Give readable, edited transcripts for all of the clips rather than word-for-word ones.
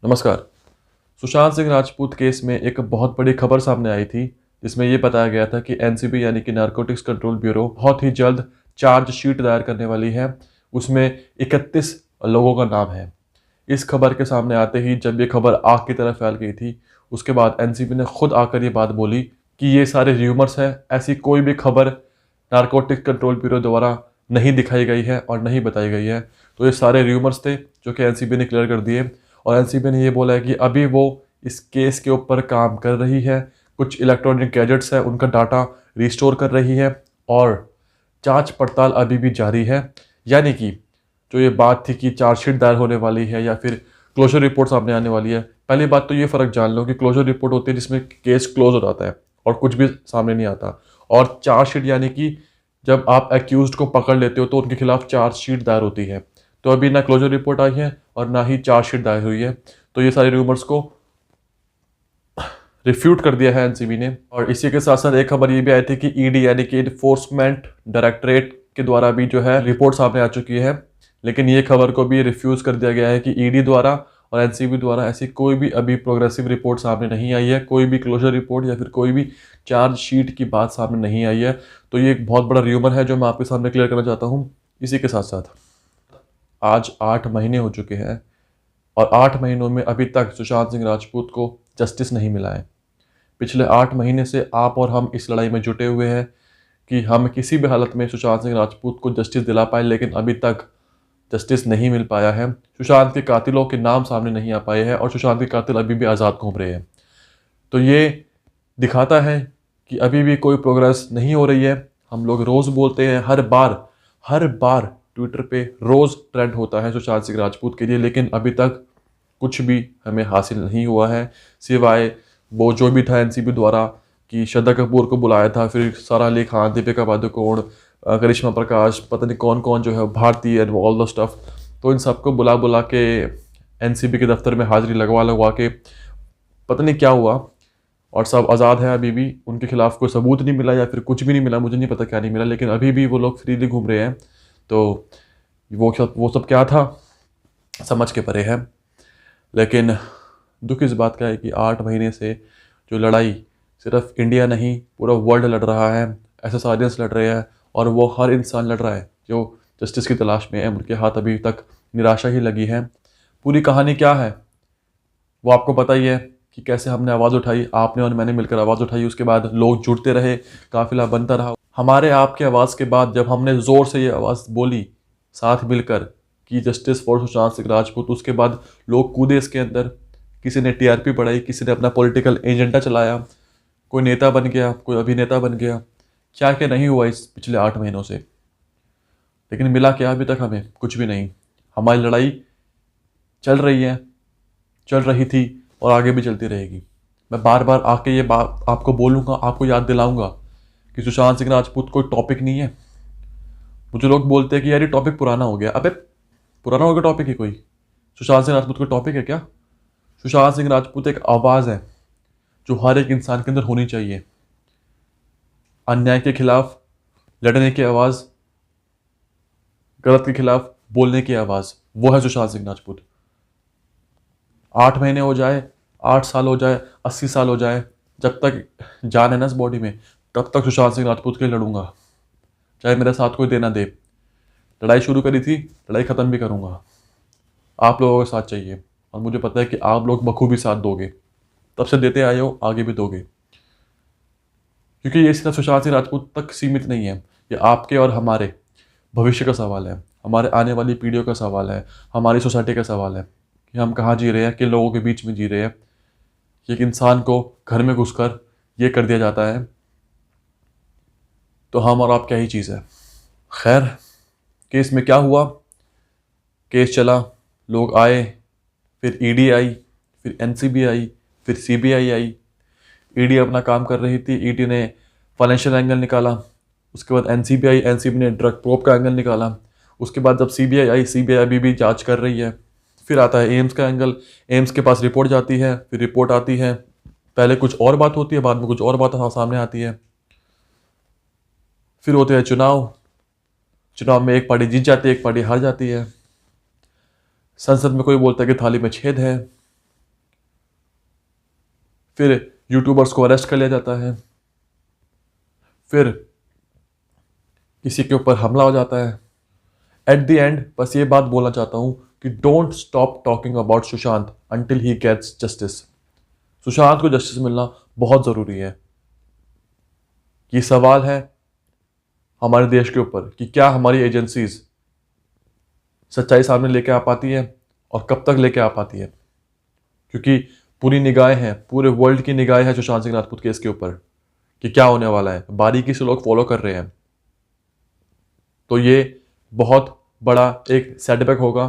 नमस्कार। सुशांत सिंह राजपूत केस में एक बहुत बड़ी खबर सामने आई थी, जिसमें यह बताया गया था कि एनसीबी यानी कि नारकोटिक्स कंट्रोल ब्यूरो बहुत ही जल्द चार्जशीट दायर करने वाली है। उसमें 31 लोगों का नाम है। इस खबर के सामने आते ही जब ये खबर आग की तरह फैल गई थी, उसके बाद एनसीबी ने खुद आकर ये बात बोली कि ये सारे र्यूमर्स हैं, ऐसी कोई भी खबर नारकोटिक्स कंट्रोल ब्यूरो द्वारा नहीं दिखाई गई है और नहीं बताई गई है। तो ये सारे र्यूमर्स थे जो कि एनसीबी ने क्लियर कर दिए। और एनसीबी ने ये बोला है कि अभी वो इस केस के ऊपर काम कर रही है, कुछ इलेक्ट्रॉनिक गैजेट्स है उनका डाटा रिस्टोर कर रही है और जांच पड़ताल अभी भी जारी है। यानी कि जो ये बात थी कि चार्जशीट दायर होने वाली है या फिर क्लोजर रिपोर्ट सामने आने वाली है, पहली बात तो ये फ़र्क जान लो कि क्लोजर रिपोर्ट होती है जिसमें केस क्लोज हो जाता है और कुछ भी सामने नहीं आता, और चार्जशीट यानी कि जब आप एक्यूज्ड को पकड़ लेते हो तो उनके खिलाफ चार्जशीट दायर होती है। तो अभी ना क्लोजर रिपोर्ट आई है और ना ही चार्जशीट दायर हुई है। तो ये सारे रूमर्स को रिफ्यूट कर दिया है एनसीबी ने। और इसी के साथ साथ एक खबर ये भी आई थी कि ईडी यानी कि इन्फोर्समेंट डायरेक्टरेट के द्वारा भी जो है रिपोर्ट सामने आ चुकी है, लेकिन ये खबर को भी रिफ्यूज़ कर दिया गया है कि ईडी द्वारा और एनसीबी द्वारा ऐसी कोई भी अभी प्रोग्रेसिव रिपोर्ट सामने नहीं आई है, कोई भी क्लोजर रिपोर्ट या फिर कोई भी चार्जशीट की बात सामने नहीं आई है। तो ये एक बहुत बड़ा र्यूमर है जो मैं आपके सामने क्लियर करना चाहता हूँ। इसी के साथ साथ आज 8 महीने हो चुके हैं और 8 महीनों में अभी तक सुशांत सिंह राजपूत को जस्टिस नहीं मिला है। पिछले 8 महीने से आप और हम इस लड़ाई में जुटे हुए हैं कि हम किसी भी हालत में सुशांत सिंह राजपूत को जस्टिस दिला पाए, लेकिन अभी तक जस्टिस नहीं मिल पाया है। सुशांत के कातिलों के नाम सामने नहीं आ पाए हैं और सुशांत के कातिल अभी भी आज़ाद घूम रहे हैं। तो ये दिखाता है कि अभी भी कोई प्रोग्रेस नहीं हो रही है। हम लोग रोज़ बोलते हैं, हर बार ट्विटर पे रोज़ ट्रेंड होता है सुशांत सिंह राजपूत के लिए, लेकिन अभी तक कुछ भी हमें हासिल नहीं हुआ है, सिवाय वो जो भी था एनसीबी द्वारा कि श्रद्धा कपूर को बुलाया था, फिर सारा अली खान, दीपिका पादुकोण, करिश्मा प्रकाश, पता नहीं कौन कौन जो है, Bharti and all the stuff. तो इन सबको बुला बुला के एनसीबी के दफ्तर में हाजिरी लगवा के पता नहीं क्या हुआ, और सब आज़ाद है अभी भी। उनके खिलाफ कोई सबूत नहीं मिला या फिर कुछ भी नहीं मिला, मुझे नहीं पता क्या नहीं मिला, लेकिन अभी भी वो लोग फ्रीली घूम रहे हैं। तो वो सब क्या था समझ के परे है। लेकिन दुख इस बात का है कि 8 महीने से जो लड़ाई सिर्फ इंडिया नहीं पूरा वर्ल्ड लड़ रहा है, एसएसआरियंस लड़ रहे हैं और वो हर इंसान लड़ रहा है जो जस्टिस की तलाश में है। उनके हाथ अभी तक निराशा ही लगी है। पूरी कहानी क्या है वो आपको पता ही है कि कैसे हमने आवाज़ उठाई, आपने और मैंने मिलकर आवाज़ उठाई, उसके बाद लोग जुड़ते रहे, काफिला बनता रहा। हमारे आपके आवाज़ के बाद जब हमने ज़ोर से ये आवाज़ बोली साथ मिलकर कि जस्टिस फॉर सुशांत सिंह राजपूत, उसके बाद लोग कूदे इसके अंदर। किसी ने टीआरपी बढ़ाई, किसी ने अपना पॉलिटिकल एजेंडा चलाया, कोई नेता बन गया, कोई अभिनेता बन गया, क्या क्या नहीं हुआ इस पिछले 8 महीनों से। लेकिन मिला क्या अभी तक? हमें कुछ भी नहीं। हमारी लड़ाई चल रही है, चल रही थी और आगे भी चलती रहेगी। मैं बार बार आके ये बात आपको बोलूँगा, आपको याद दिलाऊंगा कि सुशांत सिंह राजपूत कोई टॉपिक नहीं है। मुझे लोग बोलते हैं कि यार ये टॉपिक पुराना हो गया। अबे पुराना हो गया टॉपिक ही कोई? सुशांत सिंह राजपूत कोई टॉपिक है क्या? सुशांत सिंह राजपूत एक आवाज़ है जो हर एक इंसान के अंदर होनी चाहिए। अन्याय के खिलाफ लड़ने की आवाज़, गलत के खिलाफ बोलने की आवाज़, वो है सुशांत सिंह राजपूत। 8 महीने हो जाए, 8 साल हो जाए, 80 साल हो जाए, जब तक जान है ना इस बॉडी में, तब तक सुशांत सिंह राजपूत के लिए लड़ूंगा, चाहे मेरे साथ कोई देना दे। लड़ाई शुरू करी थी, लड़ाई ख़त्म भी करूंगा। आप लोगों का साथ चाहिए और मुझे पता है कि आप लोग बखूबी साथ दोगे। तब से देते आए हो, आगे भी दोगे, क्योंकि ये सिर्फ सुशांत सिंह राजपूत तक सीमित नहीं है। ये आपके और हमारे भविष्य का सवाल है, हमारे आने वाली पीढ़ियों का सवाल है, हमारी सोसाइटी का सवाल है कि हम कहाँ जी रहे हैं, किन लोगों के बीच में जी रहे हैं। एक इंसान को घर में घुसकर ये कर दिया जाता है, तो हम और आप क्या ही चीज़ है। खैर, केस में क्या हुआ? केस चला, लोग आए, फिर ईडी आई, फिर एनसीबी आई, फिर सीबीआई आई। ईडी अपना काम कर रही थी, ईडी ने फाइनेंशियल एंगल निकाला। उसके बाद एनसीबी आई, एनसीबी ने ड्रग प्रोब का एंगल निकाला। उसके बाद जब सीबीआई आई, सीबीआई अभी भी जांच कर रही है। फिर आता है एम्स का एंगल, एम्स के पास रिपोर्ट जाती है, फिर रिपोर्ट आती है, पहले कुछ और बात होती है, बाद में कुछ और बात सामने आती है। फिर होते हैं चुनाव, चुनाव में एक पार्टी जीत जाती है, एक पार्टी हार जाती है। संसद में कोई बोलता है कि थाली में छेद है, फिर यूट्यूबर्स को अरेस्ट कर लिया जाता है, फिर किसी के ऊपर हमला हो जाता है। एट द एंड बस ये बात बोलना चाहता हूँ कि don't stop talking about Sushant until he gets justice. Sushant को जस्टिस मिलना बहुत ज़रूरी है। ये सवाल है हमारे देश के ऊपर कि क्या हमारी एजेंसीज सच्चाई सामने लेके आ पाती है और कब तक लेके आ पाती है, क्योंकि पूरी निगाहें हैं, पूरे वर्ल्ड की निगाहें हैं सुशांत सिंह राजपूत केस के ऊपर कि क्या होने वाला है। बारीकी से लोग फॉलो कर रहे हैं। तो ये बहुत बड़ा एक सेटबैक होगा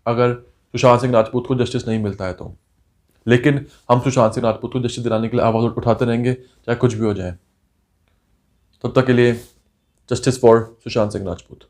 अगर सुशांत सिंह राजपूत को जस्टिस नहीं मिलता है तो। लेकिन हम सुशांत सिंह राजपूत को जस्टिस दिलाने के लिए आवाज़ उठाते रहेंगे, चाहे कुछ भी हो जाए। तब तक के लिए जस्टिस फॉर सुशांत सिंह राजपूत।